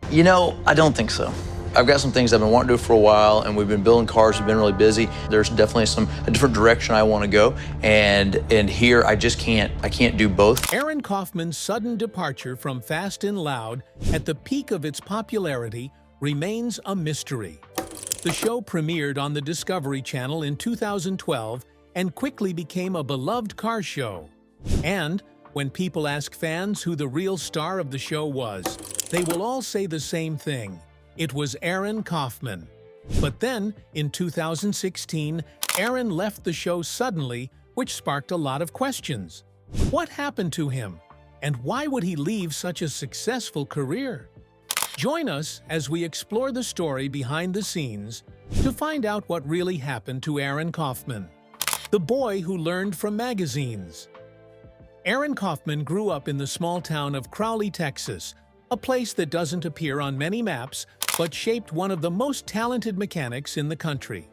You know, I don't think so. I've got some things I've been wanting to do for a while, and we've been building cars, we've been really busy. There's definitely a different direction I want to go, and here I just can't do both. Aaron Kaufman's sudden departure from Fast and Loud at the peak of its popularity remains a mystery. The show premiered on the Discovery Channel in 2012 and quickly became a beloved car show. And when people ask fans who the real star of the show was, they will all say the same thing. It was Aaron Kaufman. But then, in 2016, Aaron left the show suddenly, which sparked a lot of questions. What happened to him? And why would he leave such a successful career? Join us as we explore the story behind the scenes to find out what really happened to Aaron Kaufman, the boy who learned from magazines. Aaron Kaufman grew up in the small town of Crowley, Texas, a place that doesn't appear on many maps but shaped one of the most talented mechanics in the country.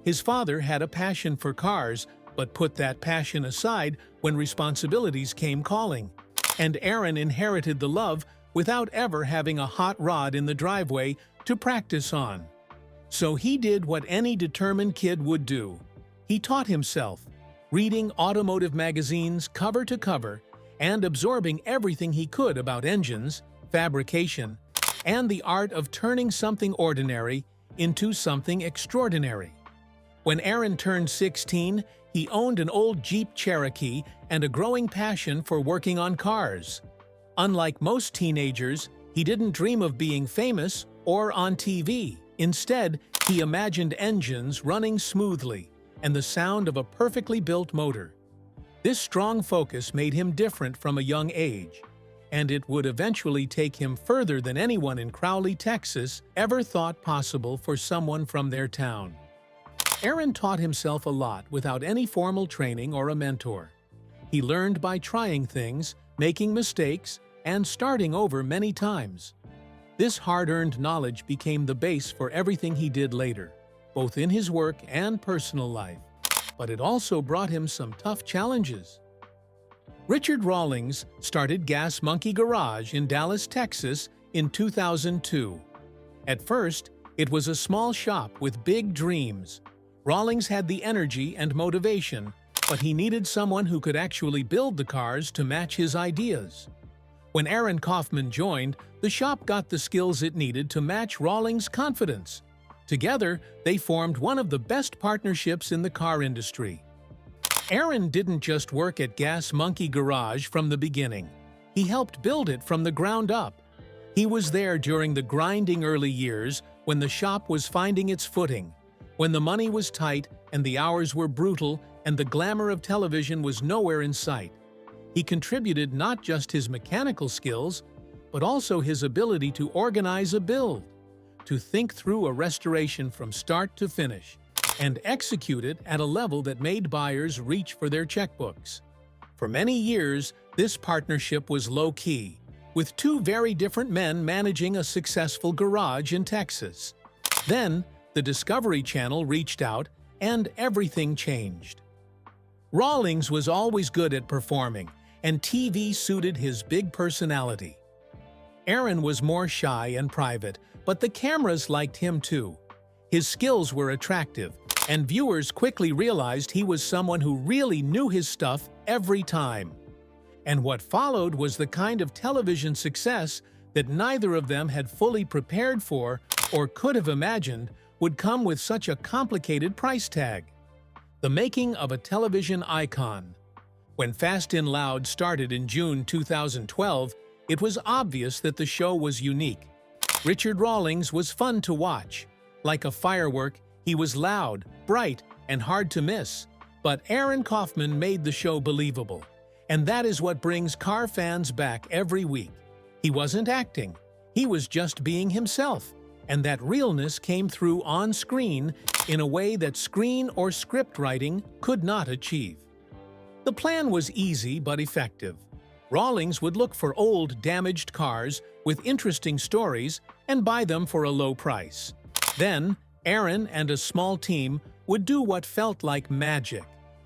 His father had a passion for cars, but put that passion aside when responsibilities came calling. And Aaron inherited the love without ever having a hot rod in the driveway to practice on. So he did what any determined kid would do. He taught himself, reading automotive magazines cover to cover and absorbing everything he could about engines, fabrication, and the art of turning something ordinary into something extraordinary. When Aaron turned 16, he owned an old Jeep Cherokee and a growing passion for working on cars. Unlike most teenagers, he didn't dream of being famous or on TV. Instead, he imagined engines running smoothly and the sound of a perfectly built motor. This strong focus made him different from a young age, and it would eventually take him further than anyone in Crowley, Texas, ever thought possible for someone from their town. Aaron taught himself a lot without any formal training or a mentor. He learned by trying things, making mistakes, and starting over many times. This hard-earned knowledge became the base for everything he did later, both in his work and personal life. But it also brought him some tough challenges. Richard Rawlings started Gas Monkey Garage in Dallas, Texas in 2002. At first, it was a small shop with big dreams. Rawlings had the energy and motivation, but he needed someone who could actually build the cars to match his ideas. When Aaron Kaufman joined, the shop got the skills it needed to match Rawlings' confidence. Together, they formed one of the best partnerships in the car industry. Aaron didn't just work at Gas Monkey Garage from the beginning. He helped build it from the ground up. He was there during the grinding early years when the shop was finding its footing, when the money was tight and the hours were brutal and the glamour of television was nowhere in sight. He contributed not just his mechanical skills, but also his ability to organize a build, to think through a restoration from start to finish, and execute it at a level that made buyers reach for their checkbooks. For many years, this partnership was low-key, with two very different men managing a successful garage in Texas. Then, the Discovery Channel reached out, and everything changed. Rawlings was always good at performing, and TV suited his big personality. Aaron was more shy and private, but the cameras liked him too. His skills were attractive, and viewers quickly realized he was someone who really knew his stuff every time. And what followed was the kind of television success that neither of them had fully prepared for or could have imagined would come with such a complicated price tag. The making of a television icon. When Fast and Loud started in June 2012, it was obvious that the show was unique. Richard Rawlings was fun to watch. Like a firework, he was loud, bright, and hard to miss. But Aaron Kaufman made the show believable. And that is what brings car fans back every week. He wasn't acting. He was just being himself. And that realness came through on screen in a way that screen or script writing could not achieve. The plan was easy but effective. Rawlings would look for old, damaged cars with interesting stories and buy them for a low price. Then, Aaron and a small team would do what felt like magic,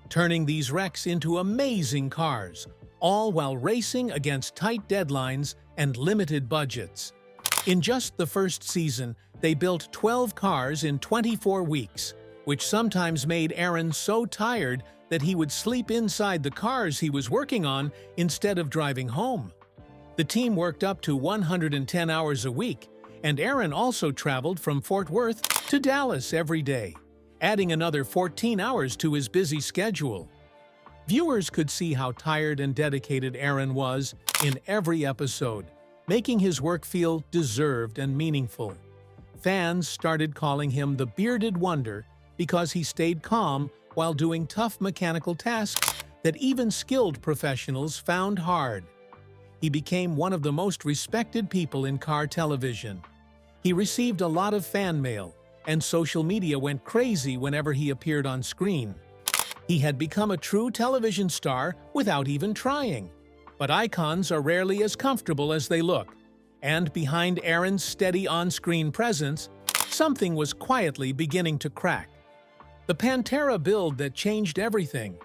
turning these wrecks into amazing cars, all while racing against tight deadlines and limited budgets. In just the first season, they built 12 cars in 24 weeks, which sometimes made Aaron so tired that he would sleep inside the cars he was working on instead of driving home. The team worked up to 110 hours a week, and Aaron also traveled from Fort Worth to Dallas every day, adding another 14 hours to his busy schedule. Viewers could see how tired and dedicated Aaron was in every episode, making his work feel deserved and meaningful. Fans started calling him the Bearded Wonder because he stayed calm while doing tough mechanical tasks that even skilled professionals found hard. He became one of the most respected people in car television. He received a lot of fan mail, and social media went crazy whenever he appeared on screen. He had become a true television star without even trying. But icons are rarely as comfortable as they look, and behind Aaron's steady on-screen presence, something was quietly beginning to crack. The Pantera build that changed everything.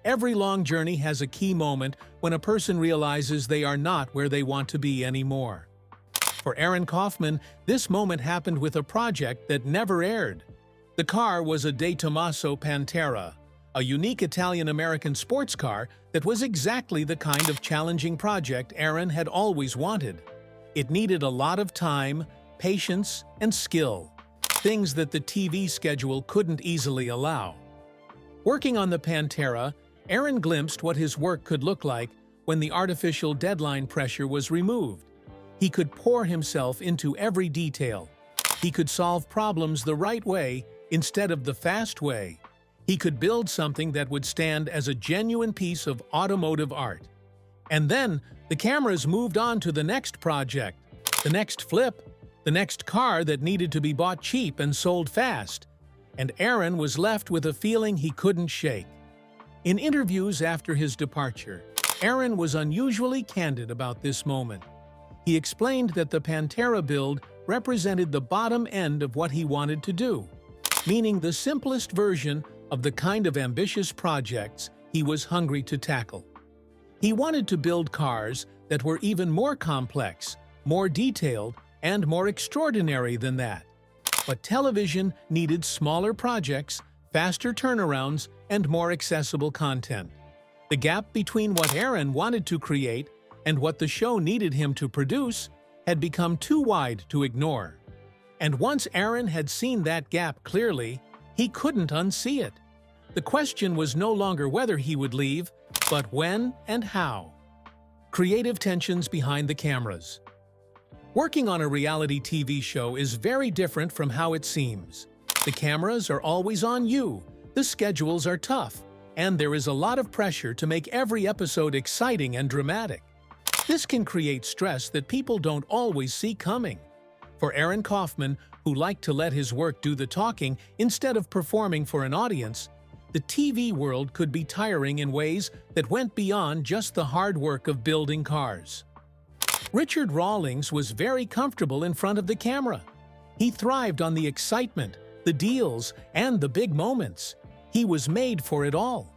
Every long journey has a key moment when a person realizes they are not where they want to be anymore. For Aaron Kaufman, this moment happened with a project that never aired. The car was a De Tomaso Pantera, a unique Italian-American sports car that was exactly the kind of challenging project Aaron had always wanted. It needed a lot of time, patience, and skill, things that the TV schedule couldn't easily allow. Working on the Pantera, Aaron glimpsed what his work could look like when the artificial deadline pressure was removed. He could pour himself into every detail. He could solve problems the right way instead of the fast way. He could build something that would stand as a genuine piece of automotive art. And then, the cameras moved on to the next project, the next flip, the next car that needed to be bought cheap and sold fast. And Aaron was left with a feeling he couldn't shake. In interviews after his departure, Aaron was unusually candid about this moment. He explained that the Pantera build represented the bottom end of what he wanted to do, meaning the simplest version of the kind of ambitious projects he was hungry to tackle. He wanted to build cars that were even more complex, more detailed, and more extraordinary than that. But television needed smaller projects, faster turnarounds, and more accessible content. The gap between what Aaron wanted to create and what the show needed him to produce had become too wide to ignore. And once Aaron had seen that gap clearly, he couldn't unsee it. The question was no longer whether he would leave, but when and how. Creative tensions behind the cameras. Working on a reality TV show is very different from how it seems. The cameras are always on you, the schedules are tough, and there is a lot of pressure to make every episode exciting and dramatic. This can create stress that people don't always see coming. For Aaron Kaufman, who liked to let his work do the talking instead of performing for an audience, the TV world could be tiring in ways that went beyond just the hard work of building cars. Richard Rawlings was very comfortable in front of the camera. He thrived on the excitement, the deals, and the big moments. He was made for it all.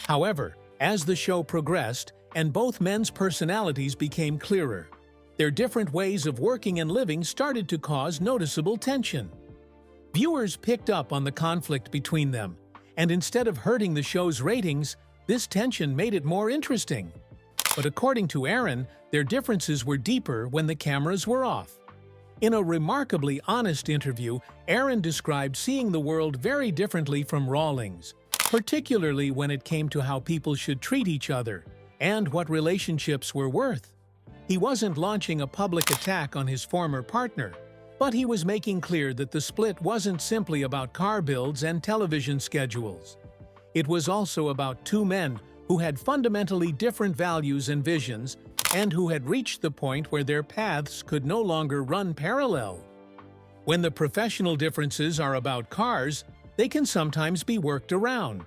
However, as the show progressed and both men's personalities became clearer, their different ways of working and living started to cause noticeable tension. Viewers picked up on the conflict between them, and instead of hurting the show's ratings, this tension made it more interesting. But according to Aaron, their differences were deeper when the cameras were off. In a remarkably honest interview, Aaron described seeing the world very differently from Rawlings, particularly when it came to how people should treat each other and what relationships were worth. He wasn't launching a public attack on his former partner, but he was making clear that the split wasn't simply about car builds and television schedules. It was also about two men who had fundamentally different values and visions, and who had reached the point where their paths could no longer run parallel. When the professional differences are about cars, they can sometimes be worked around.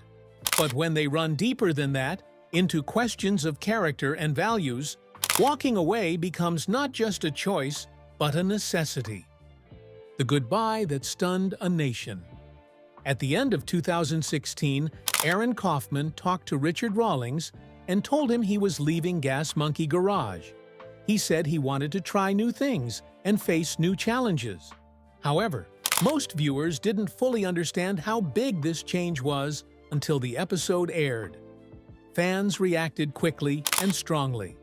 But when they run deeper than that, into questions of character and values, walking away becomes not just a choice, but a necessity. The goodbye that stunned a nation. At the end of 2016, Aaron Kaufman talked to Richard Rawlings and told him he was leaving Gas Monkey Garage. He said he wanted to try new things and face new challenges. However, most viewers didn't fully understand how big this change was until the episode aired. Fans reacted quickly and strongly.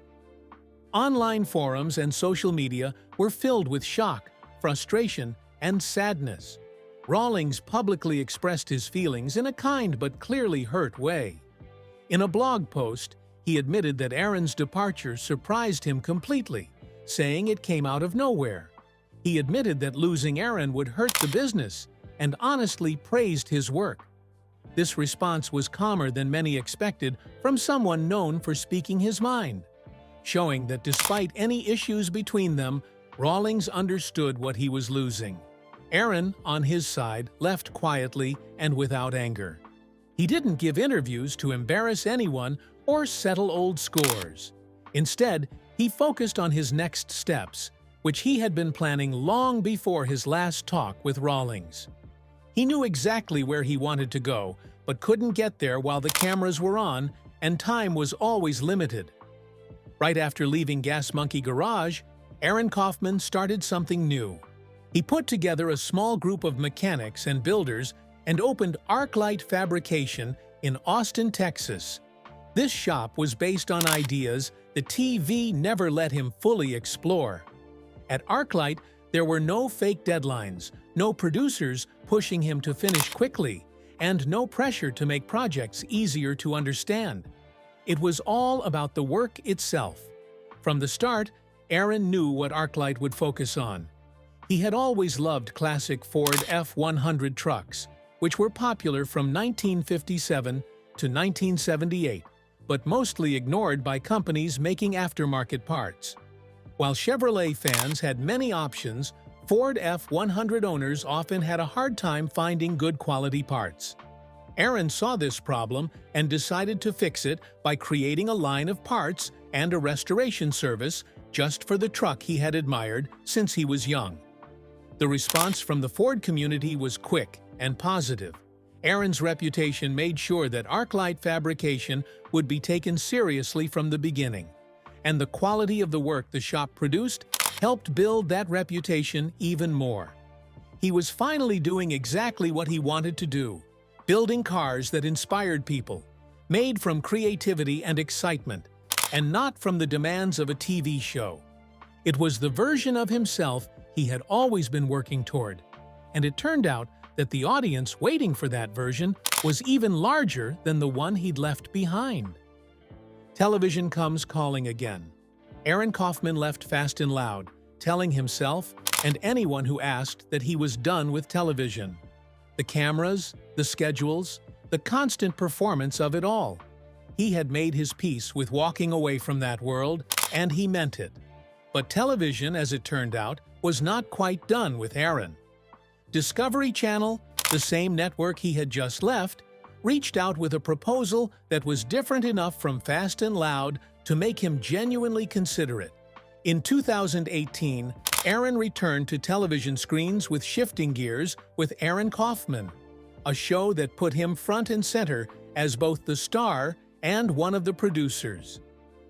Online forums and social media were filled with shock, frustration, and sadness. Rawlings publicly expressed his feelings in a kind but clearly hurt way. In a blog post, he admitted that Aaron's departure surprised him completely, saying it came out of nowhere. He admitted that losing Aaron would hurt the business and honestly praised his work. This response was calmer than many expected from someone known for speaking his mind, showing that despite any issues between them, Rawlings understood what he was losing. Aaron, on his side, left quietly and without anger. He didn't give interviews to embarrass anyone or settle old scores. Instead, he focused on his next steps, which he had been planning long before his last talk with Rawlings. He knew exactly where he wanted to go, but couldn't get there while the cameras were on and time was always limited. Right after leaving Gas Monkey Garage, Aaron Kaufman started something new. He put together a small group of mechanics and builders and opened Arklight Fabrication in Austin, Texas. This shop was based on ideas the TV never let him fully explore. At Arklight, there were no fake deadlines, no producers pushing him to finish quickly, and no pressure to make projects easier to understand. It was all about the work itself. From the start, Aaron knew what Arklight would focus on. He had always loved classic Ford F-100 trucks, which were popular from 1957 to 1978, but mostly ignored by companies making aftermarket parts. While Chevrolet fans had many options, Ford F-100 owners often had a hard time finding good quality parts. Aaron saw this problem and decided to fix it by creating a line of parts and a restoration service just for the truck he had admired since he was young. The response from the Ford community was quick and positive. Aaron's reputation made sure that Arklight Fabrication would be taken seriously from the beginning, and the quality of the work the shop produced helped build that reputation even more. He was finally doing exactly what he wanted to do, building cars that inspired people, made from creativity and excitement, and not from the demands of a TV show. It was the version of himself he had always been working toward, and it turned out that the audience waiting for that version was even larger than the one he'd left behind. Television comes calling again. Aaron Kaufman left fast and loud, telling himself and anyone who asked that he was done with television. The cameras, the schedules, the constant performance of it all. He had made his peace with walking away from that world, and he meant it. But television, as it turned out, was not quite done with Aaron. Discovery Channel, the same network he had just left, reached out with a proposal that was different enough from Fast and Loud to make him genuinely consider it. In 2018, Aaron returned to television screens with Shifting Gears with Aaron Kaufman, a show that put him front and center as both the star and one of the producers.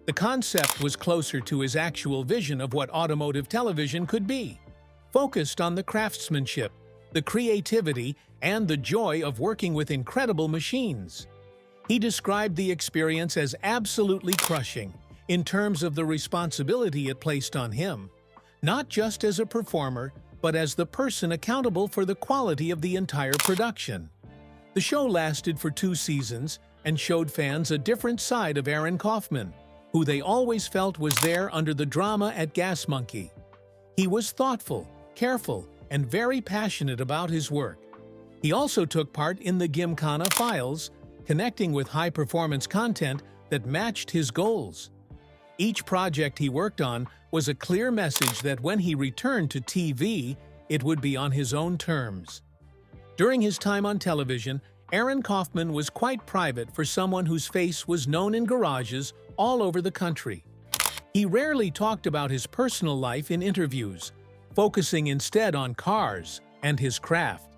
The concept was closer to his actual vision of what automotive television could be, focused on the craftsmanship, the creativity, and the joy of working with incredible machines. He described the experience as absolutely crushing in terms of the responsibility it placed on him, not just as a performer, but as the person accountable for the quality of the entire production. The show lasted for 2 seasons and showed fans a different side of Aaron Kaufman, who they always felt was there under the drama at Gas Monkey. He was thoughtful, careful, and very passionate about his work. He also took part in the Gymkhana Files, connecting with high-performance content that matched his goals. Each project he worked on was a clear message that when he returned to TV, it would be on his own terms. During his time on television, Aaron Kaufman was quite private for someone whose face was known in garages all over the country. He rarely talked about his personal life in interviews, focusing instead on cars and his craft.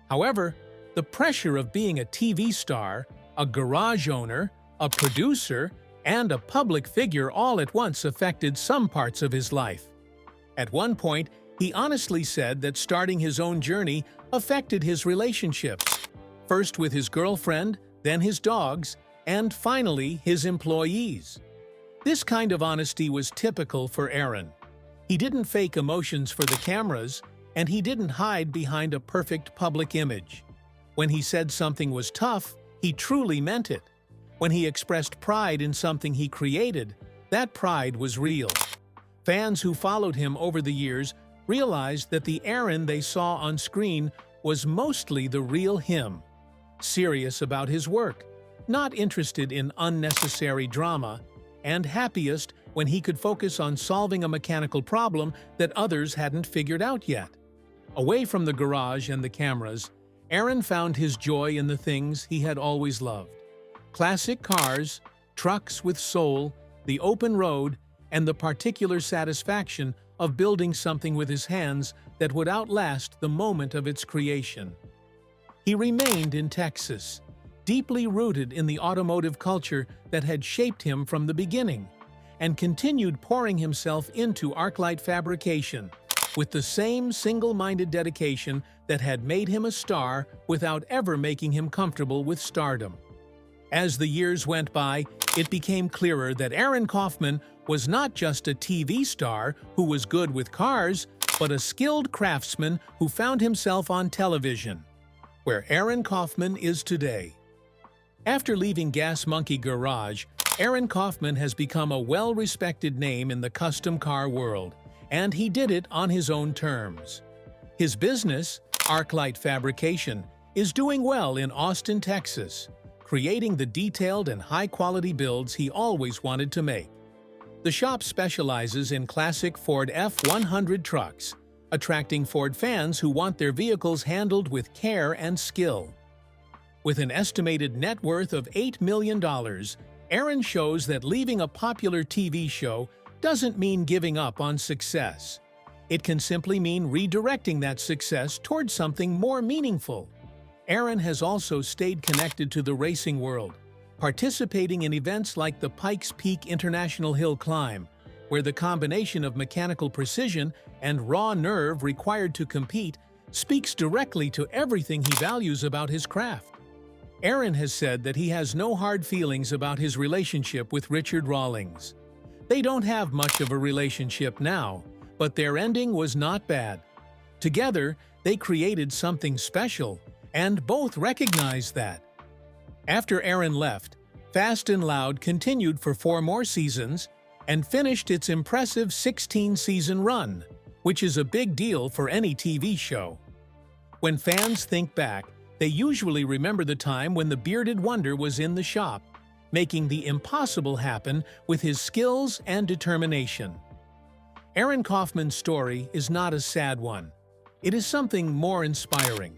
However, the pressure of being a TV star, a garage owner, a producer, and a public figure all at once affected some parts of his life. At one point, he honestly said that starting his own journey affected his relationships, first with his girlfriend, then his dogs, and finally his employees. This kind of honesty was typical for Aaron. He didn't fake emotions for the cameras, and he didn't hide behind a perfect public image. When he said something was tough, he truly meant it. When he expressed pride in something he created, that pride was real. Fans who followed him over the years realized that the Aaron they saw on screen was mostly the real him, serious about his work, not interested in unnecessary drama, and happiest when he could focus on solving a mechanical problem that others hadn't figured out yet. Away from the garage and the cameras, Aaron found his joy in the things he had always loved. Classic cars, trucks with soul, the open road, and the particular satisfaction of building something with his hands that would outlast the moment of its creation. He remained in Texas, deeply rooted in the automotive culture that had shaped him from the beginning, and continued pouring himself into Arklight Fabrication with the same single-minded dedication that had made him a star without ever making him comfortable with stardom. As the years went by, it became clearer that Aaron Kaufman was not just a TV star who was good with cars, but a skilled craftsman who found himself on television, where Aaron Kaufman is today. After leaving Gas Monkey Garage, Aaron Kaufman has become a well-respected name in the custom car world, and he did it on his own terms. His business, Arklight Fabrication, is doing well in Austin, Texas, creating the detailed and high-quality builds he always wanted to make. The shop specializes in classic Ford F-100 trucks, attracting Ford fans who want their vehicles handled with care and skill. With an estimated net worth of $8 million, Aaron shows that leaving a popular TV show doesn't mean giving up on success. It can simply mean redirecting that success towards something more meaningful. Aaron has also stayed connected to the racing world, participating in events like the Pikes Peak International Hill Climb, where the combination of mechanical precision and raw nerve required to compete speaks directly to everything he values about his craft. Aaron has said that he has no hard feelings about his relationship with Richard Rawlings. They don't have much of a relationship now, but their ending was not bad. Together, they created something special, and both recognized that. After Aaron left, Fast and Loud continued for 4 more seasons and finished its impressive 16-season run, which is a big deal for any TV show. When fans think back, they usually remember the time when the bearded wonder was in the shop, making the impossible happen with his skills and determination. Aaron Kaufman's story is not a sad one. It is something more inspiring.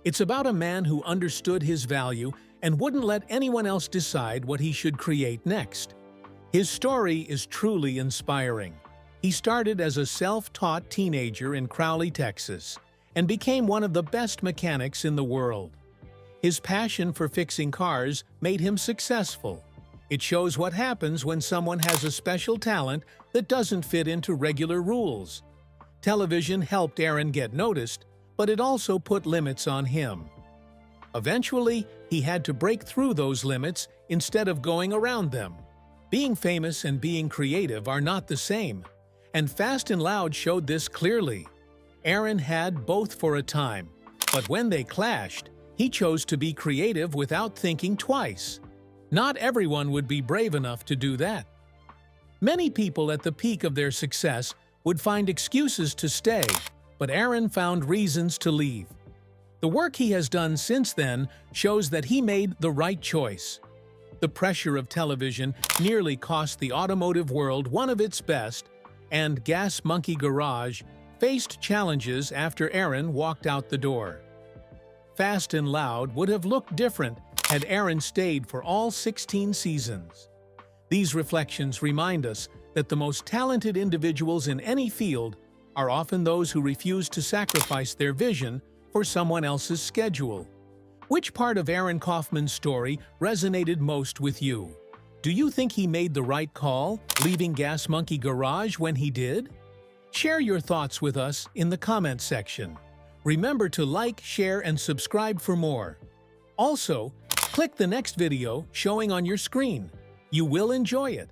It's about a man who understood his value and wouldn't let anyone else decide what he should create next. His story is truly inspiring. He started as a self-taught teenager in Crowley, Texas, and became one of the best mechanics in the world. His passion for fixing cars made him successful. It shows what happens when someone has a special talent that doesn't fit into regular rules. Television helped Aaron get noticed, but it also put limits on him. Eventually, he had to break through those limits instead of going around them. Being famous and being creative are not the same, and Fast and Loud showed this clearly. Aaron had both for a time, but when they clashed, he chose to be creative without thinking twice. Not everyone would be brave enough to do that. Many people at the peak of their success would find excuses to stay, but Aaron found reasons to leave. The work he has done since then shows that he made the right choice. The pressure of television nearly cost the automotive world one of its best, and Gas Monkey Garage faced challenges after Aaron walked out the door. Fast and Loud would have looked different had Aaron stayed for all 16 seasons. These reflections remind us that the most talented individuals in any field are often those who refuse to sacrifice their vision for someone else's schedule. Which part of Aaron Kaufman's story resonated most with you? Do you think he made the right call, leaving Gas Monkey Garage when he did? Share your thoughts with us in the comments section. Remember to like, share, and subscribe for more. Also, click the next video showing on your screen. You will enjoy it.